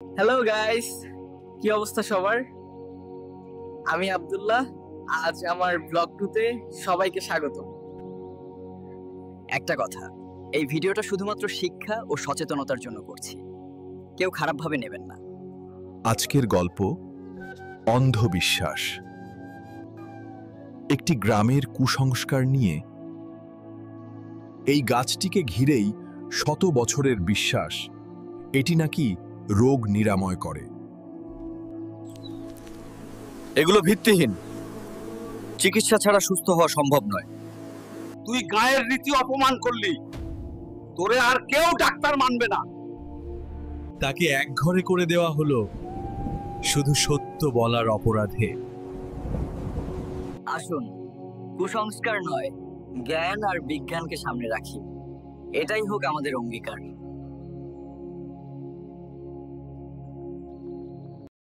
Hello guys, কি অবস্থা সবার? আমি আব্দুল্লাহ। আজ আমার ব্লগ 2-তে সবাইকে স্বাগত। একটা কথা, এই ভিডিওটা শুধুমাত্র শিক্ষা ও সচেতনতার জন্য করছি, কেউ খারাপভাবে নেবেন না। আজকের গল্প অন্ধবিশ্বাস। একটি গ্রামের কুসংস্কার নিয়ে। এই গাছটিকে ঘিরেই শত বছরের বিশ্বাস, এটি নাকি রোগ নিরাময় করে। এগুলো ভিত্তিহীন। চিকিৎসা ছাড়া সুস্থ হওয়া সম্ভব নয়। তুই গায়ের রীতি অপমান করলি, তোরে আর কেউ ডাক্তার মানবে না। তাকে একঘরে করে দেওয়া হলো শুধু সত্য বলার অপরাধে। আসুন, কুসংস্কার নয়, জ্ঞান আর বিজ্ঞানকে সামনে রাখি। এটাই হোক আমাদের অঙ্গীকার।